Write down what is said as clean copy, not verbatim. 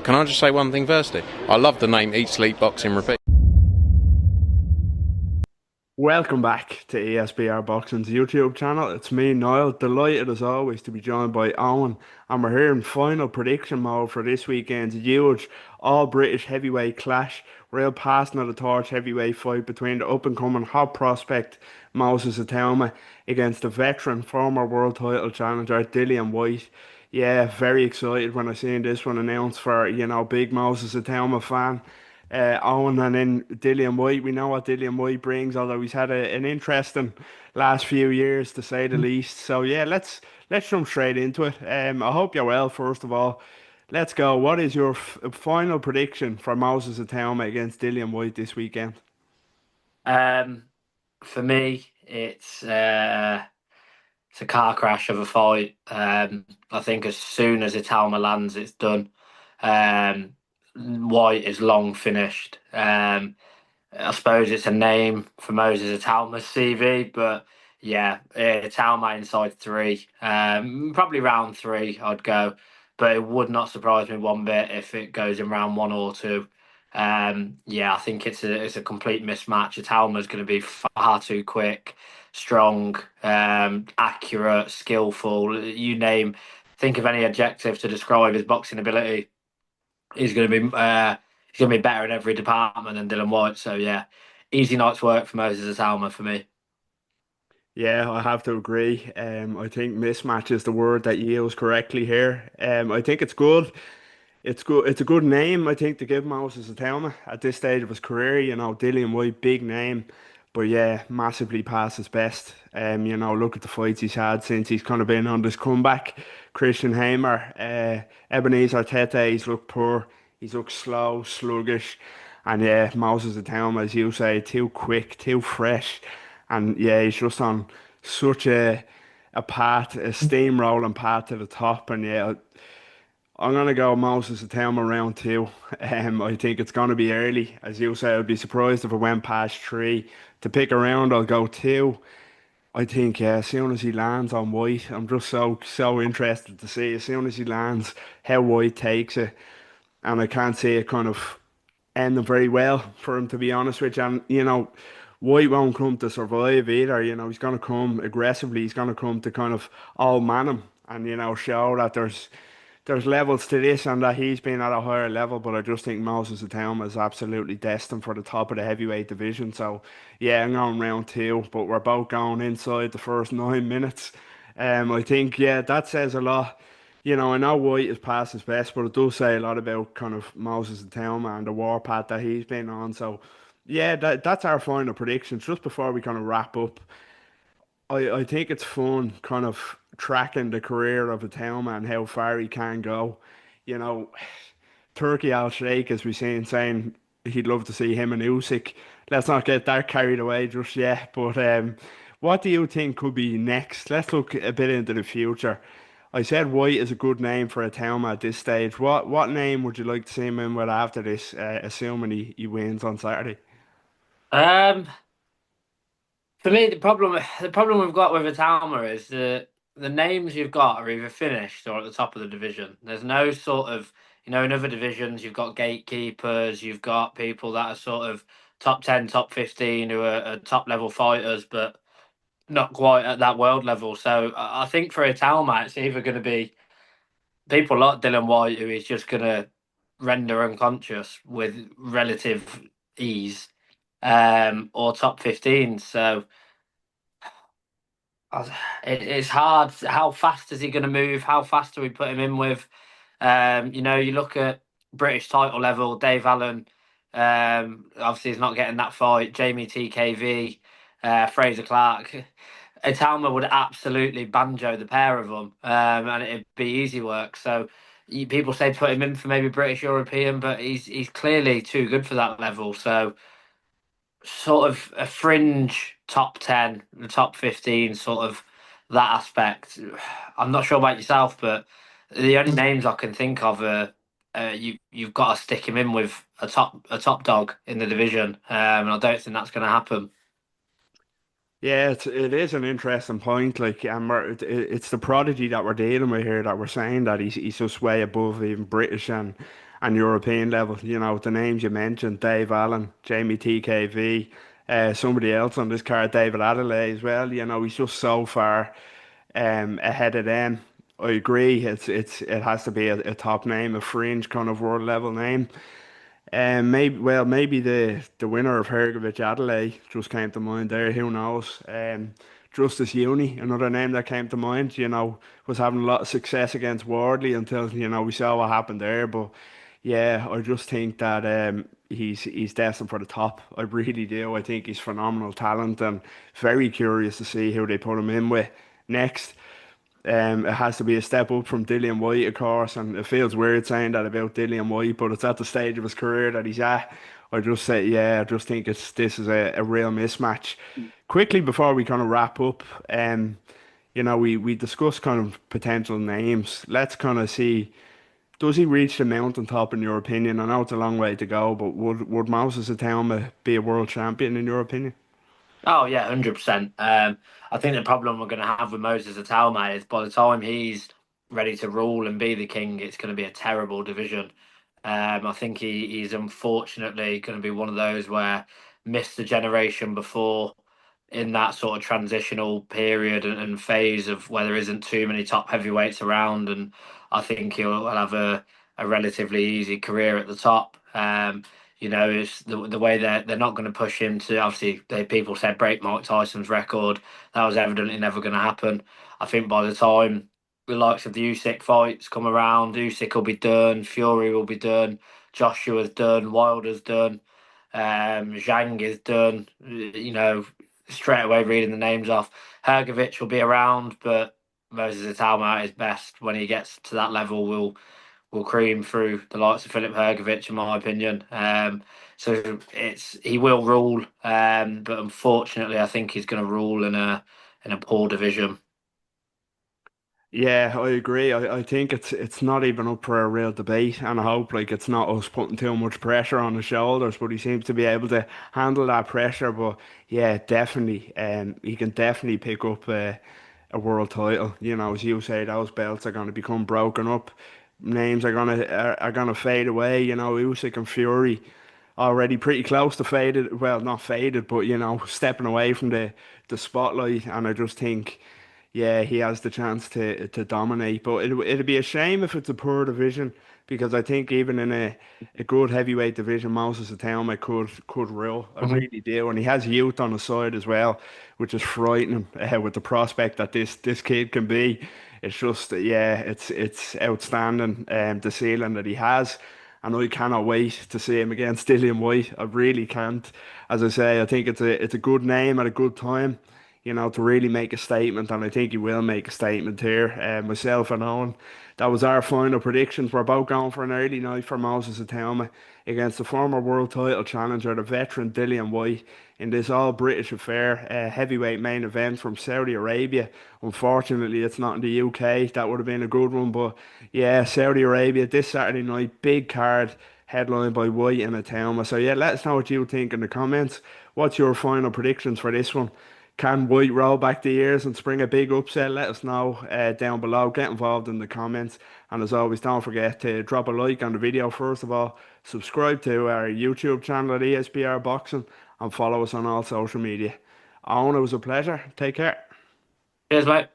can I just say one thing firstly? I love the name Eat Sleep Boxing Repeat. Welcome back to ESBR Boxing's YouTube channel. It's me, Niall. Delighted as always to be joined by Owen, and we're here in final prediction mode for this weekend's huge all British heavyweight clash. Real passing of the torch heavyweight fight between the up and coming hot prospect Moses Itauma against the veteran former world title challenger Dillian Whyte. Yeah, very excited when I seen this one announced for, big Moses Itauma fan. Owen, and then Dillian Whyte. We know what Dillian Whyte brings, although he's had an interesting last few years to say the least. So yeah, let's jump straight into it. I hope you're well. First of all, let's go. What is your final prediction for Moses Itauma against Dillian Whyte this weekend? Um, for me, it's a car crash of a fight. I think as soon as Itauma lands, it's done. Um, White is long finished. I suppose it's a name for Moses Itauma's CV, but yeah, Itauma inside three. Probably round three, I'd go, but it would not surprise me one bit if it goes in round one or two. Yeah, I think it's a complete mismatch. Itauma's going to be far too quick, strong, accurate, skillful. You name, think of any adjective to describe his boxing ability. He's going to be he's going to be better in every department than Dillian Whyte. So yeah, easy night's work for Moses Itauma for me. Yeah, I have to agree. I think mismatch is the word that you use correctly here. I think it's good. It's good. It's a good name, I think, to give Moses Itauma at this stage of his career. Dillian Whyte, big name, but yeah, massively past his best. Look at the fights he's had since he's kind of been on this comeback. Christian Hamer, Ebenezer Tete, he's looked poor. He's looked slow, sluggish, and yeah, Moses Itauma, as you say, too quick, too fresh, and yeah, he's just on such a path, a steamrolling path to the top, and yeah. I'm gonna go Moses to Itauma round two. I think it's gonna be early, as you say. I'd be surprised if it went past three. To pick a round, I'll go two. I think yeah, as soon as he lands on White, I'm just so interested to see as soon as he lands how White takes it, and I can't see it kind of ending very well for him to be honest with you. And White won't come to survive either. He's gonna come aggressively. He's gonna come to kind of all man him and show that there's levels to this and that he's been at a higher level, but I just think Moses Itauma is absolutely destined for the top of the heavyweight division. So yeah, I'm going round two, but we're both going inside the first 9 minutes. I think yeah, that says a lot. I know White is past his best, but it does say a lot about kind of Moses Itauma and the warpath that he's been on. So yeah, that's our final predictions. Just before we kind of wrap up, I think it's fun kind of tracking the career of a town man, how far he can go. You know, Turkey Al Sheikh, as we've seen, saying he'd love to see him and Usyk. Let's not get that carried away just yet. But what do you think could be next? Let's look a bit into the future. I said White is a good name for a town man at this stage. What name would you like to see him in with after this, assuming he wins on Saturday? Um, for me, the problem we've got with Itauma is the names you've got are either finished or at the top of the division. There's no sort of in other divisions you've got gatekeepers, you've got people that are sort of top 10, top 15 who are top level fighters, but not quite at that world level. So I think for Itauma, it's either going to be people like Dylan White, who is just going to render unconscious with relative ease, or top 15. So it's hard. How fast is he going to move? How fast do we put him in with? You look at British title level, Dave Allen. Obviously, he's not getting that fight. Jamie TKV, Fraser Clark. Itauma would absolutely banjo the pair of them, and it'd be easy work. So people say put him in for maybe British European, but he's clearly too good for that level. So sort of a fringe top 10, the top 15, sort of that aspect. I'm not sure about yourself, but the only names I can think of are you've got to stick him in with a top dog in the division, and I don't think that's going to happen. Yeah, it is an interesting point. Like, and it's the prodigy that we're dealing with here that we're saying that he's just way above even British and and European level. You know, the names you mentioned, Dave Allen, Jamie TKV, somebody else on this card, David Adelaide as well. You know, he's just so far ahead of them. I agree. It has to be a top name, a fringe kind of world level name. Maybe the winner of Hergovich Adelaide just came to mind there. Who knows? Justice Uni, another name that came to mind. You know, was having a lot of success against Wardley until we saw what happened there. But yeah, I just think that he's destined for the top. I really do. I think he's phenomenal talent and very curious to see who they put him in with next. It has to be a step up from Dillian Whyte, of course, and it feels weird saying that about Dillian Whyte, but it's at the stage of his career that he's at. I just say, yeah, I just think this is a real mismatch. Quickly before we kind of wrap up, we discussed kind of potential names. Let's kind of see, does he reach the mountaintop in your opinion? I know it's a long way to go, but would Moses Itauma be a world champion in your opinion? Oh yeah, 100%. I think the problem we're going to have with Moses Itauma is by the time he's ready to rule and be the king, it's going to be a terrible division. I think he's unfortunately going to be one of those where missed the generation before in that sort of transitional period and phase of where there isn't too many top heavyweights around, and I think he'll have a relatively easy career at the top. It's the way they're not going to push him to, obviously people said break Mike Tyson's record. That was evidently never going to happen. I think by the time the likes of the Usyk fights come around, Usyk will be done, Fury will be done, Joshua's done, Wilder's done, Zhang is done. Straight away reading the names off. Hergovich will be around, but Moses Itauma at his best when he gets to that level will cream through the likes of Philip Hergovich, in my opinion. So he will rule, but unfortunately, I think he's going to rule in a poor division. Yeah, I agree. I think it's not even up for a real debate, and I hope like it's not us putting too much pressure on his shoulders, but he seems to be able to handle that pressure. But yeah, definitely, he can definitely pick up a world title. You know, as you say, those belts are going to become broken up. Names are gonna fade away. You know, Usyk and Fury already pretty close to faded. Well, not faded, but stepping away from the spotlight. And I just think, yeah, he has the chance to dominate. But it'd be a shame if it's a poor division because I think even in a good heavyweight division, Moses Itauma could rule. I Mhm. really do, and he has youth on his side as well, which is frightening with the prospect that this kid can be. It's just yeah, it's outstanding the ceiling that he has. And I cannot wait to see him against Dillian Whyte. I really can't. As I say, I think it's a good name at a good time, to really make a statement, and I think he will make a statement here. Myself and Owen, that was our final predictions. We're both going for an early night for Moses Itauma against the former world title challenger, the veteran Dillian Whyte, in this all British affair, heavyweight main event from Saudi Arabia. Unfortunately, it's not in the UK. That would have been a good one, but yeah, Saudi Arabia this Saturday night, big card. Headlined by Whyte and Itauma. So yeah, let us know what you think in the comments. What's your final predictions for this one? Can Whyte roll back the years and spring a big upset? Let us know down below. Get involved in the comments. And as always, don't forget to drop a like on the video first of all. Subscribe to our YouTube channel at ESBR Boxing and follow us on all social media. Owen, it was a pleasure. Take care. Cheers, mate.